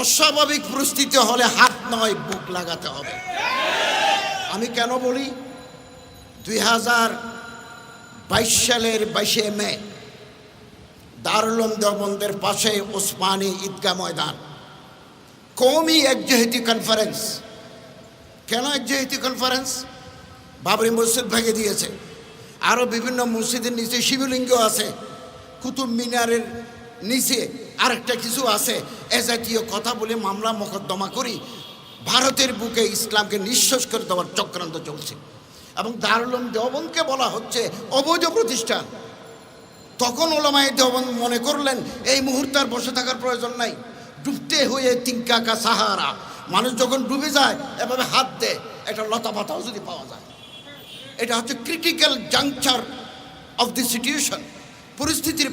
অস্বাভাবিক পরিস্থিতি হলে হাত নয় বুক লাগাতে হবে। আমি কেন বলি, 2022 সালের 22শে মে দারুল উলুম দেওবন্দের পাশে ওসমানী ঈদগাহ ময়দান কওমি একজেহেতি কনফারেন্স। কেন একজেহেতি কনফারেন্স? বাবরি মসজিদ ভেঙে দিয়েছে, আরও বিভিন্ন মসজিদের নিচে শিবলিঙ্গ আছে, কুতুব মিনারের নিচে আরেকটা কিছু আছে, এ জাতীয় কথা বলে মামলা মোকদ্দমা করি ভারতের বুকে ইসলামকে নিঃশেষ করে দেওয়ার চক্রান্ত চলছে। এবং দারুল উলুম দেওবন্দকে বলা হচ্ছে অবৈধ প্রতিষ্ঠান। তখন ওলামায়ে দেওবন্দ মনে করলেন এই মুহূর্তে আর বসে থাকার প্রয়োজন নাই, ডুবতে হয়ে তিনকা কা সাহারা। মানুষ যখন ডুবে যায় এভাবে হাত দেয়, একটা লতা পাতাও যদি পাওয়া যায়। এটা হচ্ছে critical juncture of the situation, পরিস্থিতির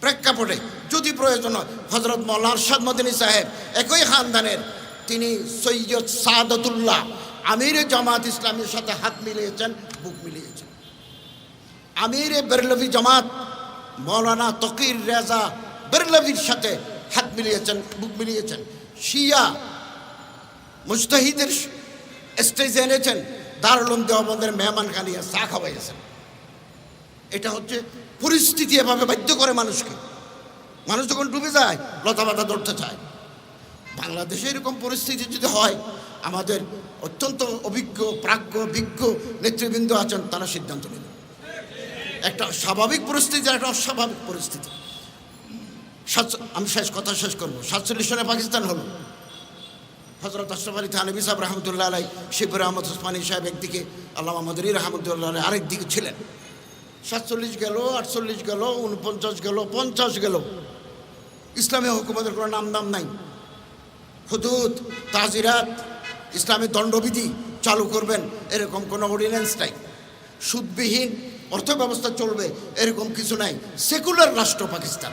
প্রেক্ষাপটে যদি প্রয়োজন হয়। হযরত মাওলানা আরশাদ মদনী সাহেব একই খানদানের, তিনি সৈয়দ সাদাতুল্লাহ আমিরে জামাত ইসলামীর সাথে হাত মিলিয়েছেন, বুক মিলিয়েছেন। আমিরে বেরলভি জামাত মাওলানা তকির রেজা বেরলভির সাথে হাত মিলিয়েছেন, বুক মিলিয়েছেন। শিয়া মুজতাহিদের স্টেজে এনেছেন, দারুল উলুম দেওবন্দের মেহমানখানিয়া চা খাওয়াইয়েছেন। এটা হচ্ছে পরিস্থিতি, এভাবে বাধ্য করে মানুষকে। মানুষ যখন ডুবে যায় লতাপাতা ধরতে চায়। বাংলাদেশে এরকম পরিস্থিতি যদি হয়, আমাদের অত্যন্ত অভিজ্ঞ বিজ্ঞ নেতৃবৃন্দ আছেন, তারা সিদ্ধান্ত নেবেন। একটা স্বাভাবিক পরিস্থিতি, একটা অস্বাভাবিক পরিস্থিতি। আমি কথা শেষ করবো। 47 সালে পাকিস্তান হলো। হযরত আশরাফ আলী থানভী সাহেব রহমতুল্লাহ আলাই, শিবুর আহমদ ওসমানী সাহেব একদিকে, আল্লামা মদনী রহমতুল্লাহ আলাই আরেক দিকে ছিলেন। 47 গেল, 48 গেল, 49 গেল, 50 গেল, ইসলামী হুকুমতের কোনো নাম নাই। হুদুদ, তাজিরাত, ইসলামী দণ্ডবিধি চালু করবেন এরকম কোনো অর্ডিন্যান্স নাই। সুদবিহীন অর্থ ব্যবস্থা চলবে এরকম কিছু নাই। সেকুলার রাষ্ট্র পাকিস্তান।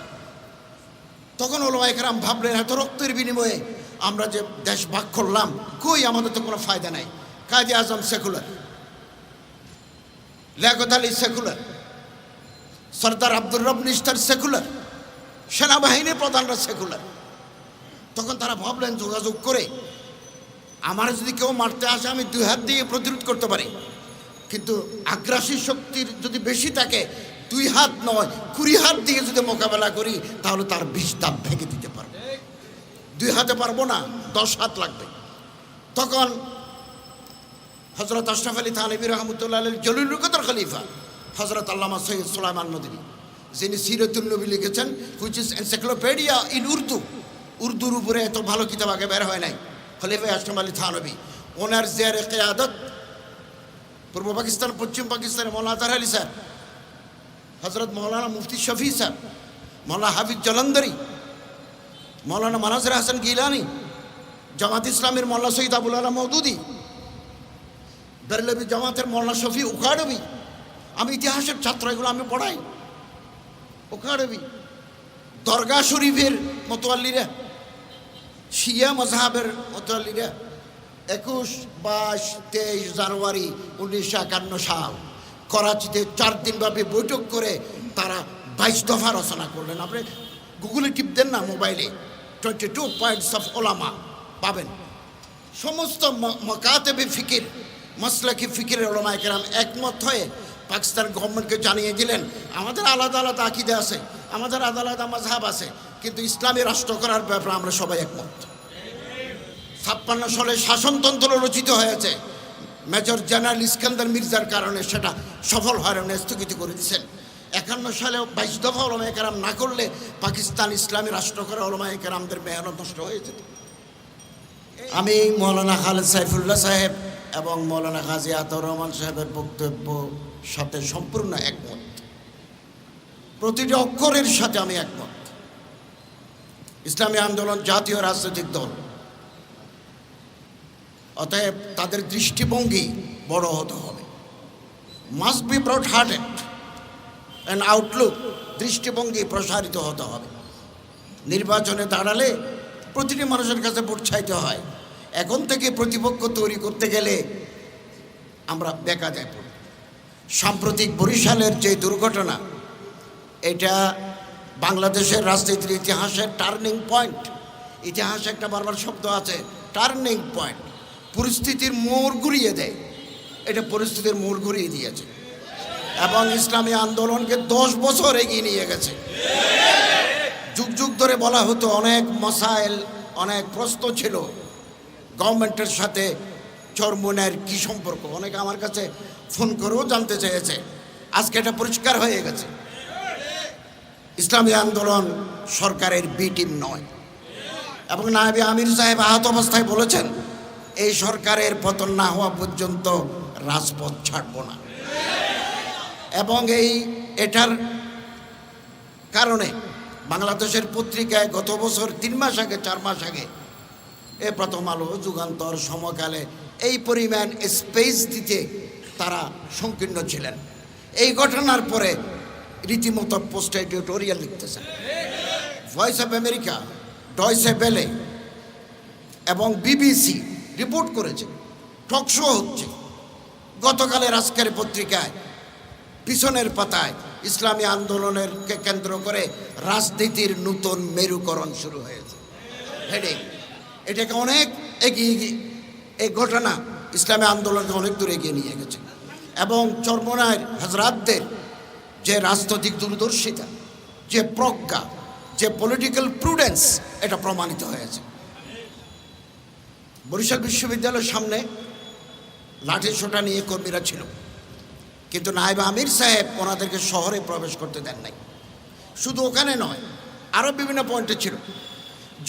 তখন ওলামায়ে কেরাম ভাবলেন এত রক্তের বিনিময়ে আমরা যে দেশ ভাগ করলাম, কই আমাদের তো কোনো ফায়দা নাই। কাজী আজম সেকুলার, লিয়াকত আলী সেকুলার, সরদার আব্দুর রব নিস্তার সেকুলার, সেনাবাহিনীর প্রধানরা সেকুলার। তখন তারা ভাবলেন যোগাযোগ করে আমার যদি কেউ মারতে আসে আমি 2 হাত দিয়ে প্রতিরোধ করতে পারি, কিন্তু আগ্রাসী শক্তির যদি বেশি থাকে 2 হাত নয় 20 হাত দিয়ে যদি মোকাবেলা করি তাহলে তার 20 দাঁত ভেঙে দিতে পারবো। 2 হাতে পারবো না, 10 হাত লাগবে। তখন হযরত আশরাফ আলী থানভী রহমতুল্লাহ আলাইহির জলিলুল কদর খলিফা হযরত আল্লামা সৈয়দ সুলাইমান নদভী, যিনি সিরাতুন নবী লিখেছেন, which is encyclopedia in Urdu. উর্দুর উপরে এত ভালো কিতাব আগে বের হয় নাই। খলিফা আশরাফ আলী থানভী, ওনার জেরে কিয়াদত পূর্ব পাকিস্তান, পশ্চিম পাকিস্তানের মৌলানা আজহার আলী সাহেব, হযরত মৌলানা মুফতি শফি সাহেব, মৌলানা হাফিজ জলন্দরি, মৌলানা মানাজির হাসান গিলানি, জামাত ইসলামের মৌলানা সৈয়দ আবুল আলা মওদুদি, বেরলভি জামাতের মৌলানা শফি উখাড়বি। আমি ইতিহাসের ছাত্র, এগুলো আমি পড়াই। উখাড়বি, দরগা শরীফের মতোয়াল্লিরা, শিয়া মজহাবের মতোয়াল্লিরা 21, 22, 23 জানুয়ারি 1951 সাল করাচিতে 4 দিনব্যাপী বৈঠক করে তারা 22 দফা রচনা করলেন। আপনি গুগলে টিপ দেন না মোবাইলে, 22 পয়েন্টস অফ ওলামা পাবেন। সমস্ত মাকাতেবে ফিকির, মাসলাকি ফিকিরের ওলামায়ে কেরাম একমত হয়ে পাকিস্তান গভর্নমেন্টকে জানিয়ে দিলেন আমাদের আলাদা আলাদা আকিদা আছে, আমাদের আলাদা আলাদা মাযহাব আছে, কিন্তু ইসলামী রাষ্ট্র করার ব্যাপারে আমরা সবাই একমত। 56 সালে শাসনতন্ত্র রচিত হয়েছে। মেজর জেনারেল ইস্কান্দার মির্জার কারণে সেটা সফল হয় না, স্থগিত করে দিয়েছেন। 51 সালে 22 দফা ওলামায়ে কেরাম না করলে পাকিস্তান ইসলামী রাষ্ট্র করা ওলামায়ে কেরামদের মেহনত নষ্ট হয়ে যেত। আমি মৌলানা খালেদ সাইফুল্লাহ সাহেব এবং মৌলানা গাজী আতাউর রহমান সাহেবের বক্তব্য সাথে সম্পূর্ণ একমত। প্রতিটি অক্ষরের সাথে আমি একমত। ইসলামী আন্দোলন জাতীয় রাজনৈতিক দল, অতএব তাদের দৃষ্টিভঙ্গি বড় হতে হবে। Must be broad hearted and outlook, দৃষ্টিভঙ্গি প্রসারিত হতে হবে। নির্বাচনে দাঁড়ালে প্রতিটি মানুষের কাছে ভোট চাইতে হয়। এখন থেকে প্রতিপক্ষ তৈরি করতে গেলে আমরা বেকায়দায় পড়ব। সাম্প্রতিক বরিশালের যে দুর্ঘটনা, এটা বাংলাদেশের রাজনীতির ইতিহাসের টার্নিং পয়েন্ট। ইতিহাসে একটা বারবার শব্দ আছে, টার্নিং পয়েন্ট। পরিস্থিতির মোড় ঘুরিয়ে দেয়, এটা পরিস্থিতির মোড় ঘুরিয়ে দিয়েছে এবং ইসলামী আন্দোলনকে 10 বছর এগিয়ে নিয়ে গেছে। যুগ যুগ ধরে বলা হতো, অনেক মাসাইল, অনেক প্রশ্ন ছিল গভর্নমেন্টের সাথে চরমোনাইয়ের কি সম্পর্ক। অনেকে আমার কাছে ফোন করেও জানতে চেয়েছে। আজকে এটা পরিষ্কার হয়ে গেছে, ইসলামী আন্দোলন সরকারের বি টিম নয়। এবং নায়েবে আমির সাহেব আহত অবস্থায় বলেছেন, এই সরকারের পতন না হওয়া পর্যন্ত রাজপথ ছাড়ব না। এবং এটার কারণে বাংলাদেশের পত্রিকায় গত বছর 3 মাস আগে 4 মাস আগে প্রথম আলো, যুগান্তর, সমকালে এই পরিমাণ স্পেস দিতে তারা সংকীর্ণ ছিলেন। এই ঘটনার পরে রীতিমতো পোস্ট এডিটোরিয়াল লিখতেছেন। Voice of America, Deutsche Welle এবং বিবিসি রিপোর্ট করেছে, টক শো হচ্ছে। গতকালের আজকের পত্রিকায় পিছনের পাতায় ইসলামী আন্দোলনেরকে কেন্দ্র করে রাজনীতির নতুন মেরুকরণ শুরু হয়েছে, হেডিং। এটাকে অনেক এগিয়ে এই ঘটনা ইসলামী আন্দোলনকে অনেক দূর এগিয়ে নিয়ে গেছে এবং চরমোনাইয়ের হজরাতদের যে রাজনৈতিক দূরদর্শিতা, যে প্রজ্ঞা, যে পলিটিক্যাল প্রুডেন্স, এটা প্রমাণিত হয়েছে। বরিশাল বিশ্ববিদ্যালয়ের সামনে লাঠি সোটা নিয়ে কর্মীরা ছিল, কিন্তু নায়েবে আমির সাহেব ওনাদেরকে শহরে প্রবেশ করতে দেন নাই। শুধু ওখানে নয়, আরও বিভিন্ন পয়েন্টে ছিল।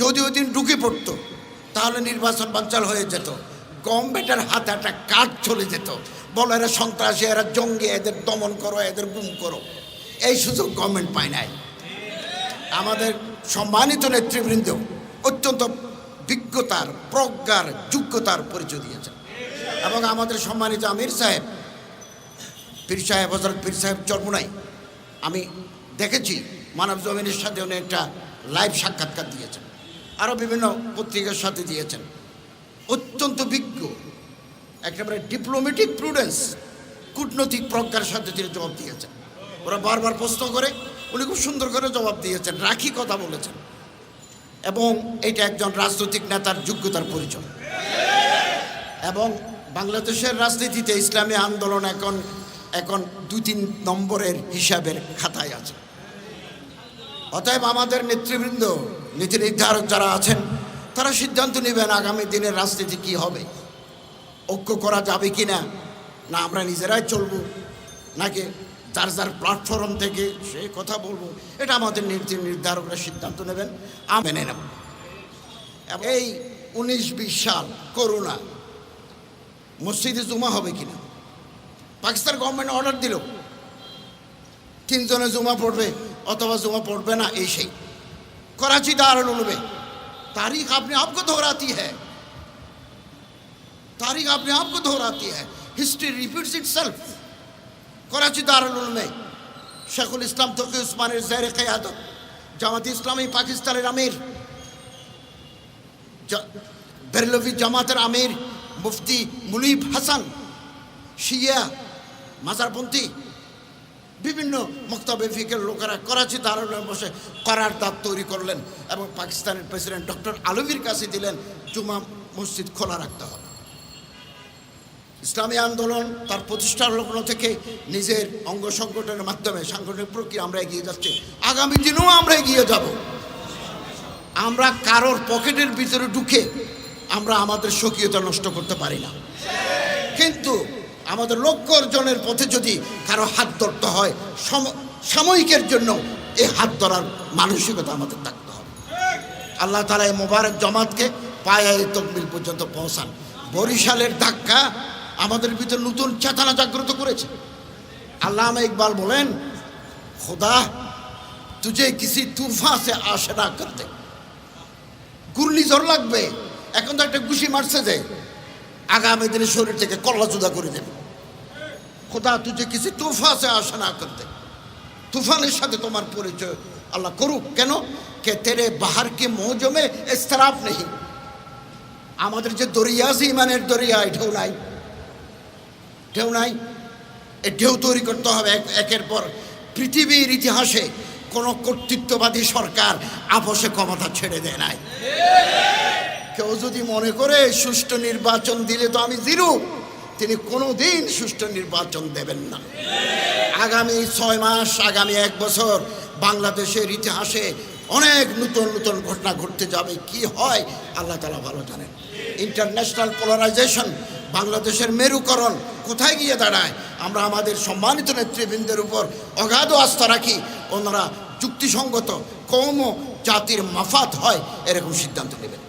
যদি ওই দিন ঢুকে পড়তো তাহলে নির্বাচন বানচাল হয়ে যেত, গভর্নমেন্টের হাতে একটা কাঠ চলে যেত, বলো এরা সন্ত্রাসী, এরা জঙ্গি, এদের দমন করো, এদের গুম করো। এই সুযোগ গভর্নমেন্ট পায় নাই। আমাদের সম্মানিত নেতৃবৃন্দ অত্যন্ত বিজ্ঞতার, প্রজ্ঞার, যোগ্যতার পরিচয় দিয়েছেন এবং আমাদের সম্মানিত আমির সাহেব, পীর সাহেব, হযরত পীর সাহেব চরমোনাই, আমি দেখেছি মানব জমিনের সাথে উনি একটা লাইভ সাক্ষাৎকার দিয়েছেন, আরও বিভিন্ন পত্রিকার সাথে দিয়েছেন। অত্যন্ত বিজ্ঞ, একেবারে ডিপ্লোম্যাটিক প্রুডেন্স, কূটনৈতিক প্রজ্ঞার সাথে তিনি জবাব দিয়েছেন। ওরা বারবার প্রশ্ন করে, উনি খুব সুন্দর করে জবাব দিয়েছেন, রাখি কথা বলেছেন এবং এটা একজন রাজনৈতিক নেতার যোগ্যতার পরিচয়। এবং বাংলাদেশের রাজনীতিতে ইসলামী আন্দোলন এখন 2-3 নম্বরের হিসাবের খাতায় আছে। অতএব আমাদের নেতৃবৃন্দ, নীতি নির্ধারক যারা আছেন, তারা সিদ্ধান্ত নেবেন আগামী দিনের রাজনীতি কি হবে, ঐক্য করা যাবে কি না, না আমরা নিজেরাই চলবো, নাকি যার যার প্ল্যাটফর্ম থেকে সে কথা বলবো। এটা আমাদের নীতি নির্ধারকরা সিদ্ধান্ত নেবেন, আমি মেনে নেব। এই 19-20 সাল করোনা, মসজিদে জুমা হবে কিনা, পাকিস্তান গভর্নমেন্ট অর্ডার দিল 3 জনে জুমা পড়বে অথবা জুমা পড়বে না, এই সেই। कराची दारुल उलूम में तारीख अपने आप को दोहराती है, तारीख अपने आप को दोहराती है, history repeats itself. Karachi Darul Uloom में शेखुल इस्लाम तकी उस्मानी ज़ेर क़यादत जमात इस्लामी पाकिस्तान अमीर, बेरलवी जमात अमीर मुफ्ती मुनीब हसन शिया মাজারপন্থী বিভিন্ন মক্তবে ফিকের লোকেরা করাচি দারুলে বসে করারদাদ তৈরি করলেন এবং পাকিস্তানের প্রেসিডেন্ট ডক্টর আলভির কাছে দিলেন জুমা মসজিদ খোলা রাখতে হবে। ইসলামী আন্দোলন তার প্রতিষ্ঠার লগ্ন থেকে নিজের অঙ্গ সংগঠনের মাধ্যমে সাংগঠনিক প্রক্রিয়া আমরা এগিয়ে যাচ্ছি, আগামী দিনেও আমরা এগিয়ে যাব। আমরা কারোর পকেটের ভিতরে ঢুকে আমরা আমাদের স্বকীয়তা নষ্ট করতে পারি না, কিন্তু আমাদের লক্ষ্য অর্জনের পথে যদি কারো হাত ধরতে হয় সাময়িকের জন্য এই হাত ধরার মানসিকতা আমাদের থাকতে হবে। আল্লাহ তাআলা এই মোবারক জামাতকে পায়ে তকবির পর্যন্ত পৌঁছান। বরিশালের ধাক্কা আমাদের ভিতর নতুন চেতনা জাগ্রত করেছে। আল্লামা ইকবাল বলেন, খোদা তুঝে কিসি তুফা সে আশনা করতে, ঘূর্ণিঝড় লাগবে, এখন তো একটা ঘুষি মারছে যে আগামী দিনে শরীর থেকে কল্লা জুদা করে দেবে। খোদা তুঝে কিসি তুফা সে আশনা করতে, তুফানের সাথে তোমার পরিচয় আল্লাহ করুক। কেন কে তেরে বাহার কি মৌজমে ইস্তরাফ নেই, আমাদের যে দরিয়া আছে ইমানের দরিয়া, ঢেউ নাই, ঢেউ নাই। এই ঢেউ তৈরি করতে হবে একের পর। পৃথিবীর ইতিহাসে কোনো কর্তৃত্ববাদী সরকার আপোষে ক্ষমতা ছেড়ে দেয় নাই। কেউ যদি মনে করে সুষ্ঠু নির্বাচন দিলে তো আমি জিরো, তিনি কোনোদিন সুষ্ঠু নির্বাচন দেবেন না। আগামী 6 মাস, আগামী 1 বছর বাংলাদেশের ইতিহাসে অনেক নতুন নতুন ঘটনা ঘটতে যাবে। কি হয় আল্লাহ তাআলা ভালো জানেন। ইন্টারন্যাশনাল পোলারাইজেশন, বাংলাদেশের মেরুকরণ কোথায় গিয়ে দাঁড়ায়, আমরা আমাদের সম্মানিত নেতৃবৃন্দের উপর অগাধ আস্থা রাখি। ওনারা যুক্তিসঙ্গত কওম ও জাতির মাফাত হয় এরকম সিদ্ধান্ত নেবেন।